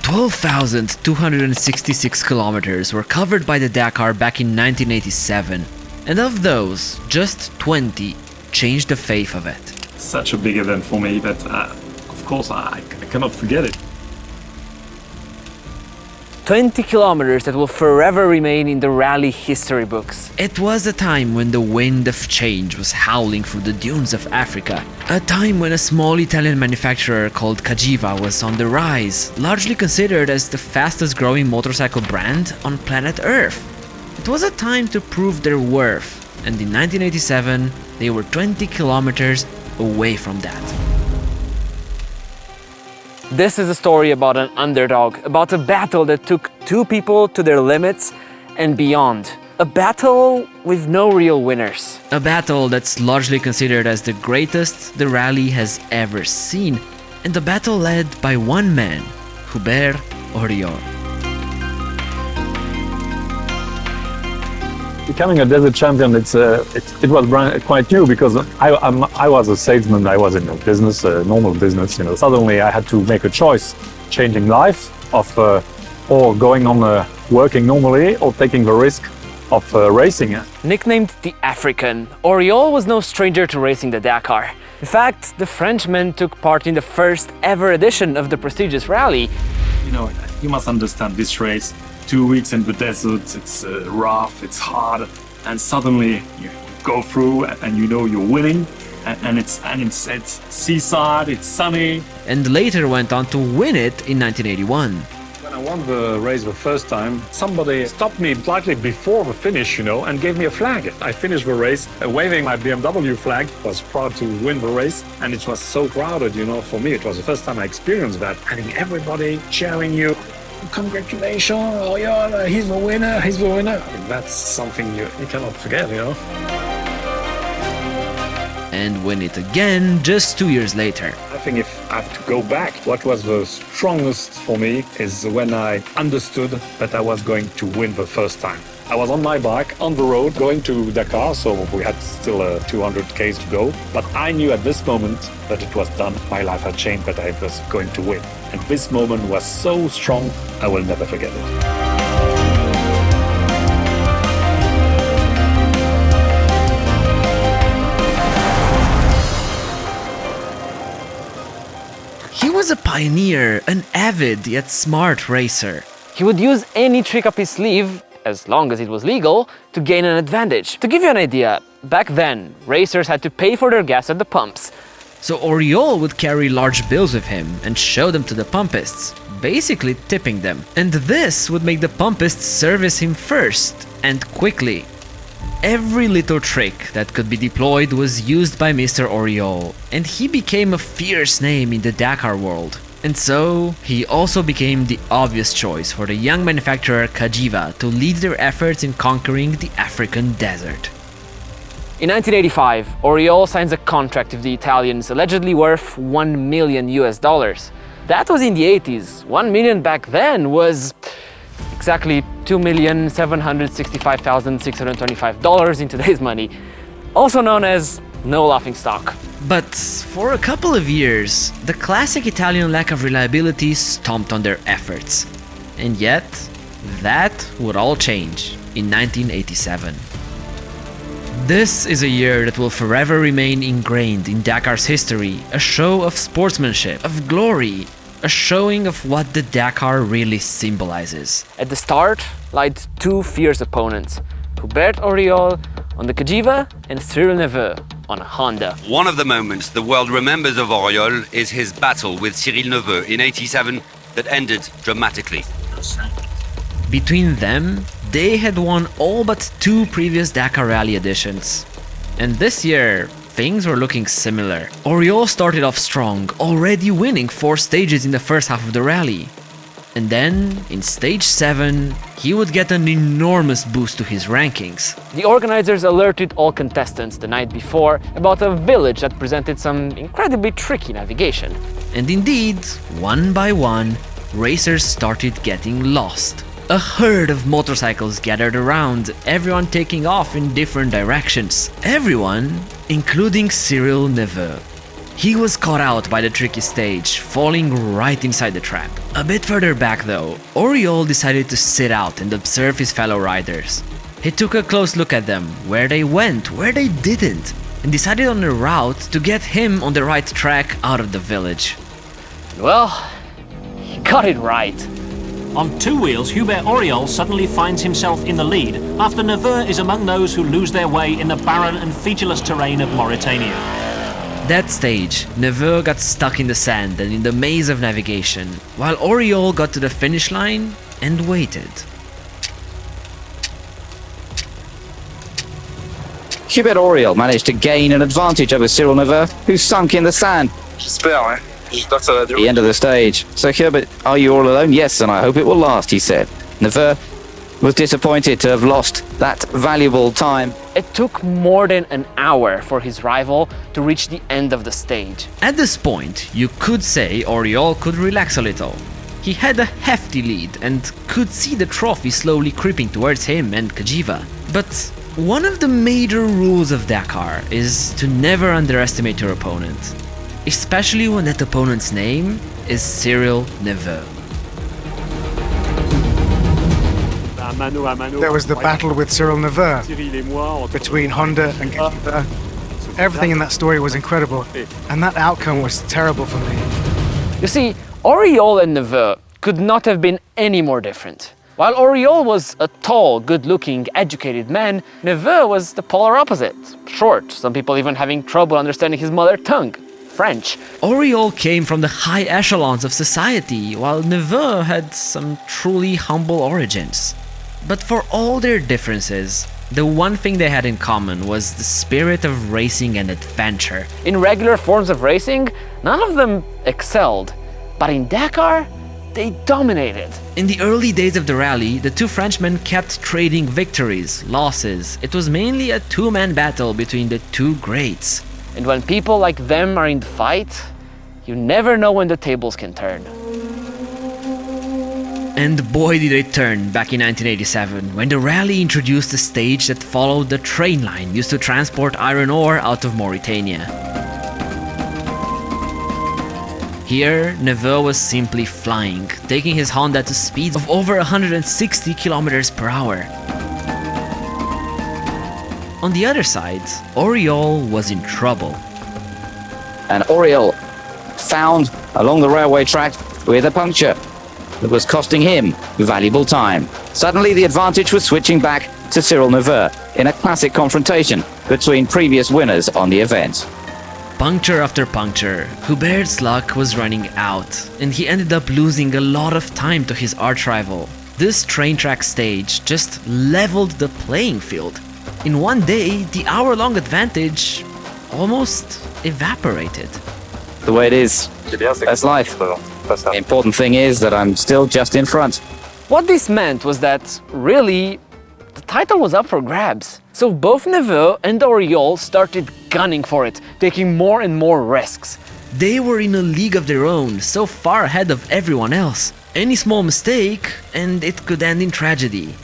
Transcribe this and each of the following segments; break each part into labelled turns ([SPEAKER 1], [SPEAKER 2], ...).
[SPEAKER 1] 12,266 kilometers were covered by the Dakar back in 1987, and of those, just 20 changed the face of it.
[SPEAKER 2] Such a big event for me that, of course, I cannot forget it.
[SPEAKER 1] 20 kilometers that will forever remain in the rally history books. It was a time when the wind of change was howling through the dunes of Africa. A time when a small Italian manufacturer called Cagiva was on the rise, largely considered as the fastest growing motorcycle brand on planet Earth. It was a time to prove their worth, and in 1987 they were 20 kilometers away from that. This is a story about an underdog, about a battle that took two people to their limits and beyond. A battle with no real winners. A battle that's largely considered as the greatest the rally has ever seen, and a battle led by one man, Hubert Auriol.
[SPEAKER 2] Becoming a desert champion, it was quite new because I was a salesman. I was in a business, a normal business. Suddenly I had to make a choice: changing life or going on working normally, or taking the risk of racing.
[SPEAKER 1] Nicknamed the African, Auriol was no stranger to racing the Dakar. In fact, the Frenchman took part in the first ever edition of the prestigious rally.
[SPEAKER 2] You must understand this race. 2 weeks in the desert, it's rough, it's hard, and suddenly you go through and you're winning, and it's seaside, it's sunny.
[SPEAKER 1] And later went on to win it in 1981.
[SPEAKER 2] When I won the race the first time, somebody stopped me slightly before the finish, and gave me a flag. I finished the race waving my BMW flag. I was proud to win the race, and it was so crowded, for me. It was the first time I experienced that, having everybody cheering you. Congratulations, Auriol, he's the winner, he's the winner. That's something you cannot forget,
[SPEAKER 1] And win it again just 2 years later.
[SPEAKER 2] I think if I have to go back, what was the strongest for me is when I understood that I was going to win the first time. I was on my bike, on the road, going to Dakar, so we had still 200 km to go. But I knew at this moment that it was done, my life had changed, that I was going to win. And this moment was so strong, I will never forget it.
[SPEAKER 1] He was a pioneer, an avid yet smart racer. He would use any trick up his sleeve, as long as it was legal, to gain an advantage. To give you an idea, back then, racers had to pay for their gas at the pumps. So Auriol would carry large bills with him and show them to the pumpists, basically tipping them. And this would make the pumpists service him first, and quickly. Every little trick that could be deployed was used by Mr. Auriol, and he became a fierce name in the Dakar world. And so, he also became the obvious choice for the young manufacturer Cagiva to lead their efforts in conquering the African desert. In 1985, Auriol signs a contract with the Italians allegedly worth $1 million. That was in the 80s. 1 million back then was exactly $2,765,625 in today's money, also known as no laughingstock. But for a couple of years, the classic Italian lack of reliability stomped on their efforts. And yet, that would all change in 1987. This is a year that will forever remain ingrained in Dakar's history, a show of sportsmanship, of glory, a showing of what the Dakar really symbolizes. At the start lied two fierce opponents, Hubert Auriol on the Cagiva and Cyril Neveu on a Honda.
[SPEAKER 3] One of the moments the world remembers of Auriol is his battle with Cyril Neveu in '87 that ended dramatically.
[SPEAKER 1] Between them, they had won all but 2 previous Dakar Rally editions. And this year, things were looking similar. Auriol started off strong, already winning 4 stages in the first half of the rally. And then, in stage 7, he would get an enormous boost to his rankings. The organizers alerted all contestants the night before about a village that presented some incredibly tricky navigation. And indeed, one by one, racers started getting lost. A herd of motorcycles gathered around, everyone taking off in different directions. Everyone, including Cyril Neveu. He was caught out by the tricky stage, falling right inside the trap. A bit further back though, Auriol decided to sit out and observe his fellow riders. He took a close look at them, where they went, where they didn't, and decided on a route to get him on the right track out of the village. Well, he got it right.
[SPEAKER 4] On two wheels, Hubert Auriol suddenly finds himself in the lead after Neveu is among those who lose their way in the barren and featureless terrain of Mauritania.
[SPEAKER 1] That stage, Neveu got stuck in the sand and in the maze of navigation, while Auriol got to the finish line and waited.
[SPEAKER 5] Hubert Auriol managed to gain an advantage over Cyril Neveu, who sunk in the sand.
[SPEAKER 6] J'espère, j'espère que ça va durer.
[SPEAKER 5] The end of the stage. So Hubert, are you all alone? Yes, and I hope it will last, he said. Neveu was disappointed to have lost that valuable time.
[SPEAKER 1] It took more than an hour for his rival to reach the end of the stage. At this point, you could say Auriol could relax a little. He had a hefty lead and could see the trophy slowly creeping towards him and Cagiva. But one of the major rules of Dakar is to never underestimate your opponent, especially when that opponent's name is Cyril Neveu.
[SPEAKER 7] There was the battle with Cyril Neveu between Honda and Cagiva. Everything in that story was incredible, and that outcome was terrible for me.
[SPEAKER 1] You see, Auriol and Neveu could not have been any more different. While Auriol was a tall, good-looking, educated man, Neveu was the polar opposite. Short, some people even having trouble understanding his mother tongue, French. Auriol came from the high echelons of society, while Neveu had some truly humble origins. But for all their differences, the one thing they had in common was the spirit of racing and adventure. In regular forms of racing, none of them excelled, but in Dakar, they dominated. In the early days of the rally, the two Frenchmen kept trading victories, losses. It was mainly a two-man battle between the two greats. And when people like them are in the fight, you never know when the tables can turn. And boy did it turn back in 1987, when the rally introduced a stage that followed the train line used to transport iron ore out of Mauritania. Here, Neveu was simply flying, taking his Honda to speeds of over 160 kilometers per hour. On the other side, Auriol was in trouble.
[SPEAKER 5] And Auriol found along the railway track with a puncture that was costing him valuable time. Suddenly the advantage was switching back to Cyril Neveu in a classic confrontation between previous winners on the event.
[SPEAKER 1] Puncture after puncture, Hubert's luck was running out, and he ended up losing a lot of time to his arch-rival. This train track stage just leveled the playing field. In one day, the hour-long advantage almost evaporated.
[SPEAKER 5] The way it is, that's life. The important thing is that I'm still just in front.
[SPEAKER 1] What this meant was that, really, the title was up for grabs. So both Neveu and Auriol started gunning for it, taking more and more risks. They were in a league of their own, so far ahead of everyone else. Any small mistake, and it could end in tragedy.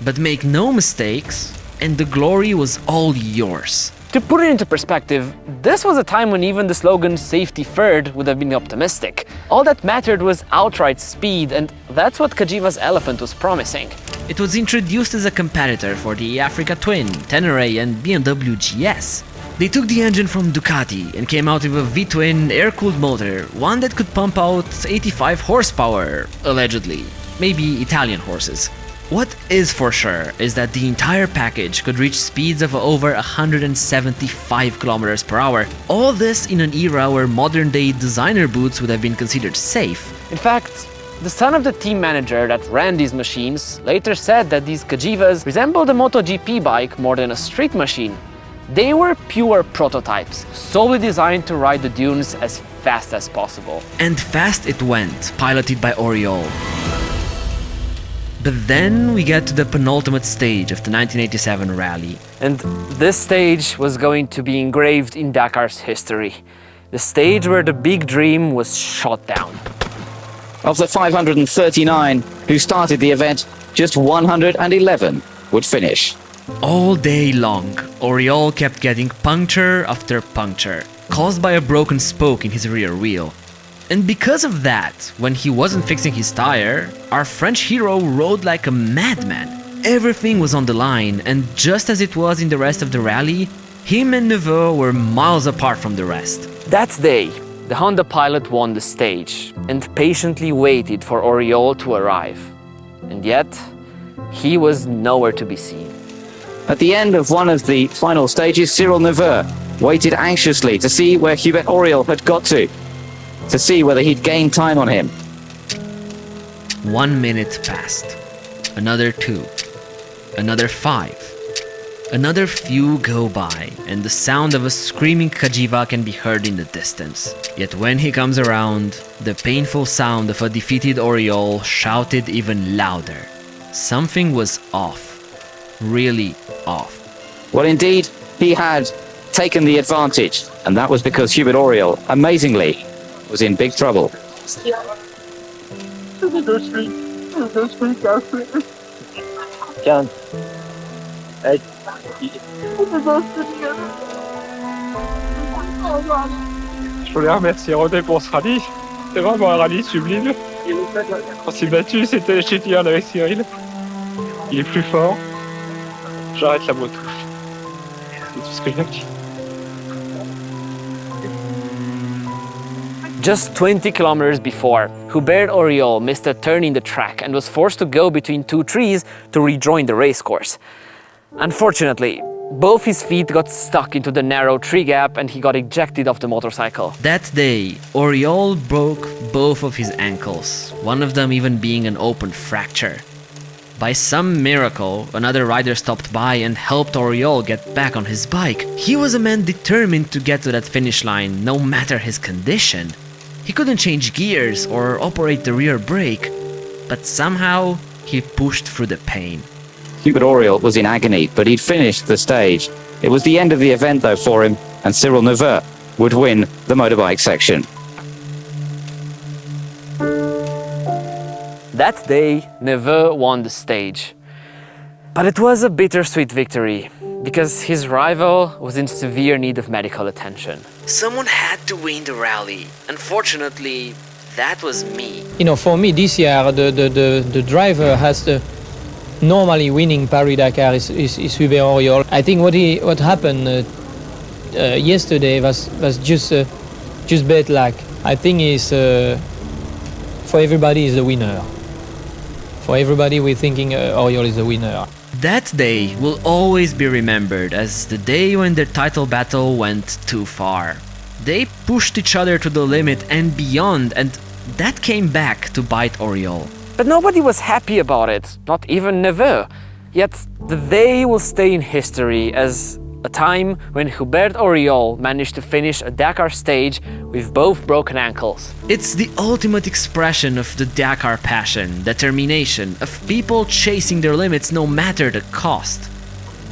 [SPEAKER 1] But make no mistakes, and the glory was all yours. To put it into perspective, this was a time when even the slogan "safety third" would have been optimistic. All that mattered was outright speed, and that's what Cagiva's Elephant was promising. It was introduced as a competitor for the Africa Twin, Tenere and BMW GS. They took the engine from Ducati and came out with a V-twin air-cooled motor, one that could pump out 85 horsepower, allegedly. Maybe Italian horses. What is for sure is that the entire package could reach speeds of over 175 kilometers per hour. All this in an era where modern-day designer boots would have been considered safe. In fact, the son of the team manager that ran these machines later said that these Cagivas resembled a MotoGP bike more than a street machine. They were pure prototypes, solely designed to ride the dunes as fast as possible. And fast it went, piloted by Auriol. But then we get to the penultimate stage of the 1987 rally. And this stage was going to be engraved in Dakar's history. The stage where the big dream was shot down.
[SPEAKER 5] Of the 539 who started the event, just 111 would finish.
[SPEAKER 1] All day long, Auriol kept getting puncture after puncture. caused by a broken spoke in his rear wheel. And because of that, when he wasn't fixing his tire, our French hero rode like a madman. Everything was on the line, and just as it was in the rest of the rally, him and Neveu were miles apart from the rest. That day, the Honda pilot won the stage and patiently waited for Auriol to arrive. And yet, he was nowhere to be seen.
[SPEAKER 5] At the end of one of the final stages, Cyril Neveu waited anxiously to see where Hubert Auriol had got to see whether he'd gained time on him.
[SPEAKER 1] 1 minute passed, another 2, another 5. Another few go by, and the sound of a screaming Cagiva can be heard in the distance. Yet when he comes around, the painful sound of a defeated Auriol shouted even louder. Something was off. Really off.
[SPEAKER 5] Well, indeed, he had taken the advantage, and that was because Hubert Auriol, amazingly, was in big trouble.
[SPEAKER 6] Je voulais remercier Rodé pour ce rallye. C'est vraiment un rallye sublime. On s'est battu, c'était génial avec Cyril. Il est plus fort. J'arrête la moto. C'est tout ce que j'ai dit.
[SPEAKER 1] Just 20 kilometers before, Hubert Auriol missed a turn in the track and was forced to go between 2 trees to rejoin the racecourse. Unfortunately, both his feet got stuck into the narrow tree gap and he got ejected off the motorcycle. That day, Auriol broke both of his ankles, one of them even being an open fracture. By some miracle, another rider stopped by and helped Auriol get back on his bike. He was a man determined to get to that finish line, no matter his condition. He couldn't change gears or operate the rear brake, but somehow he pushed through the pain.
[SPEAKER 5] Hubert Auriol was in agony, but he'd finished the stage. It was the end of the event, though, for him, and Cyril Neveu would win the motorbike section.
[SPEAKER 1] That day, Neveu won the stage. But it was a bittersweet victory, because his rival was in severe need of medical attention. Someone had to win the rally. Unfortunately, that was me.
[SPEAKER 8] You know, for me this year, the driver has the normally winning Paris-Dakar is Hubert Auriol. I think what happened yesterday was just bad luck. I think for everybody is the winner. For everybody, we're thinking Auriol is the winner.
[SPEAKER 1] That day will always be remembered as the day when their title battle went too far. They pushed each other to the limit and beyond, and that came back to bite Auriol. But nobody was happy about it, not even Neveu. Yet the day will stay in history as a time when Hubert Auriol managed to finish a Dakar stage with both broken ankles. It's the ultimate expression of the Dakar passion, determination, of people chasing their limits no matter the cost.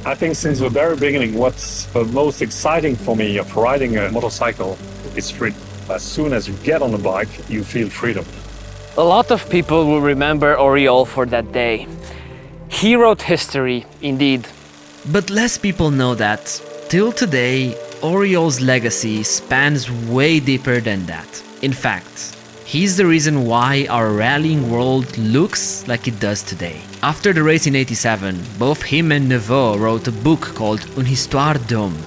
[SPEAKER 2] I think since the very beginning, what's the most exciting for me of riding a motorcycle is freedom. As soon as you get on the bike, you feel freedom.
[SPEAKER 1] A lot of people will remember Auriol for that day. He wrote history, indeed. But less people know that, till today, Auriol's legacy spans way deeper than that. In fact, he's the reason why our rallying world looks like it does today. After the race in '87, both him and Neveu wrote a book called Histoire D'Homme,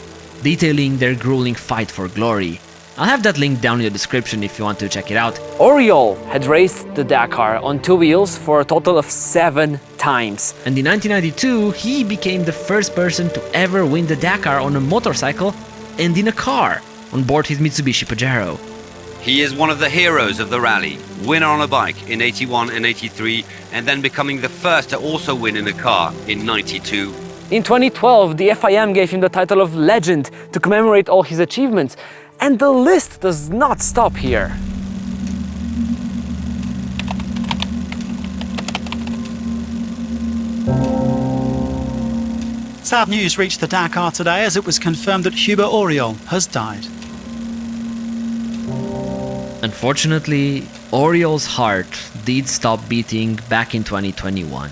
[SPEAKER 1] detailing their grueling fight for glory. I'll have that link down in the description if you want to check it out. Auriol had raced the Dakar on 2 wheels for a total of 7 times. And in 1992, he became the first person to ever win the Dakar on a motorcycle and in a car, on board his Mitsubishi Pajero.
[SPEAKER 3] He is one of the heroes of the rally, winner on a bike in '81 and '83, and then becoming the first to also win in a car in '92.
[SPEAKER 1] In 2012, the FIM gave him the title of Legend to commemorate all his achievements. And the list does not stop here.
[SPEAKER 9] Sad news reached the Dakar today as it was confirmed that Hubert Auriol has died.
[SPEAKER 1] Unfortunately, Auriol's heart did stop beating back in 2021.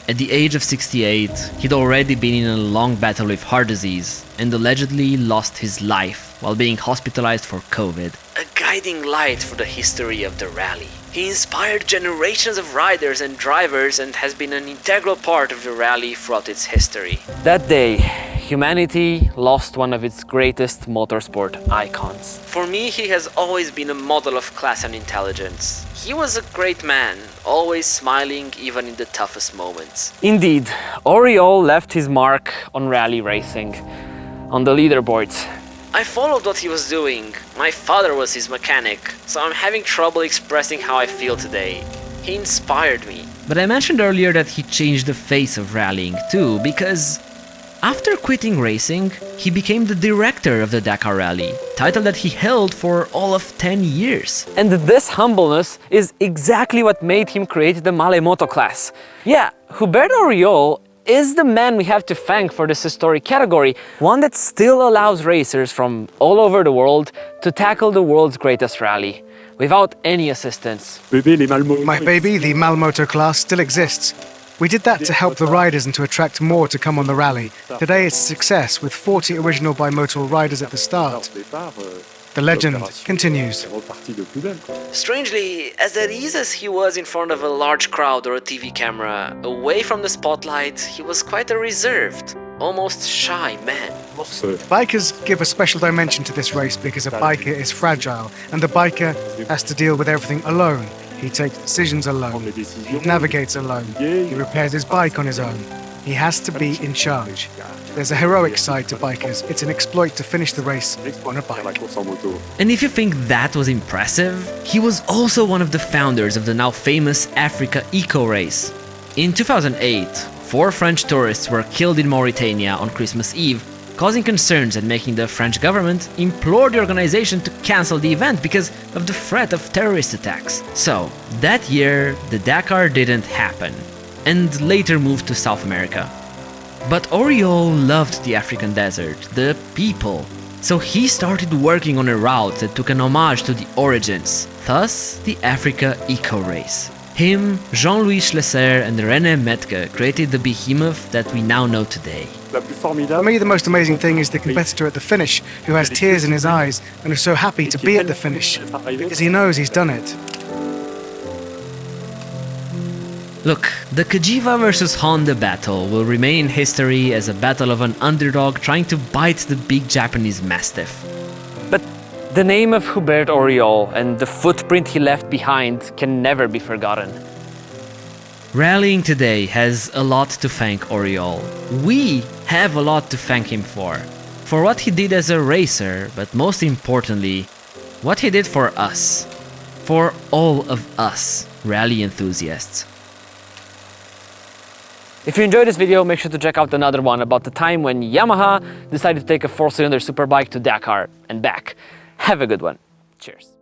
[SPEAKER 1] At the age of 68, he'd already been in a long battle with heart disease and allegedly lost his life while being hospitalized for COVID. A guiding light for the history of the rally. He inspired generations of riders and drivers and has been an integral part of the rally throughout its history. That day, humanity lost one of its greatest motorsport icons. For me, he has always been a model of class and intelligence. He was a great man, always smiling even in the toughest moments. Indeed, Auriol left his mark on rally racing, on the leaderboards. I followed what he was doing. My father was his mechanic, so I'm having trouble expressing how I feel today. He inspired me. But I mentioned earlier that he changed the face of rallying too, because after quitting racing, he became the director of the Dakar Rally, title that he held for all of 10 years. And this humbleness is exactly what made him create the Malemoto class. Yeah, Hubert Auriol is the man we have to thank for this historic category, one that still allows racers from all over the world to tackle the world's greatest rally, without any assistance.
[SPEAKER 7] My baby, the Malemoto class, still exists. We did that to help the riders and to attract more to come on the rally. Today it's a success, with 40 original bimotor riders at the start. The legend continues.
[SPEAKER 1] Strangely, as at ease as he was in front of a large crowd or a TV camera, away from the spotlight, he was quite a reserved, almost shy man.
[SPEAKER 7] Bikers give a special dimension to this race because a biker is fragile, and the biker has to deal with everything alone. He takes decisions alone, he navigates alone, he repairs his bike on his own. He has to be in charge. There's a heroic side to bikers. It's an exploit to finish the race on a bike.
[SPEAKER 1] And if you think that was impressive, he was also one of the founders of the now famous Africa Eco Race. In 2008, 4 French tourists were killed in Mauritania on Christmas Eve, causing concerns and making the French government implore the organization to cancel the event because of the threat of terrorist attacks. So, that year, the Dakar didn't happen, and later moved to South America. But Auriol loved the African desert, the people, so he started working on a route that took an homage to the origins, thus the Africa Eco Race. Him, Jean-Louis Schlesser and René Metke created the behemoth that we now know today.
[SPEAKER 7] For me, the most amazing thing is the competitor at the finish, who has tears in his eyes and is so happy to be at the finish, because he knows he's done it.
[SPEAKER 1] Look, the Cagiva versus Honda battle will remain in history as a battle of an underdog trying to bite the big Japanese Mastiff. But the name of Hubert Auriol and the footprint he left behind can never be forgotten. Rallying today has a lot to thank Auriol. We have a lot to thank him for what he did as a racer, but most importantly, what he did for us, for all of us rally enthusiasts. If you enjoyed this video, make sure to check out another one about the time when Yamaha decided to take a 4-cylinder superbike to Dakar and back. Have a good one. Cheers.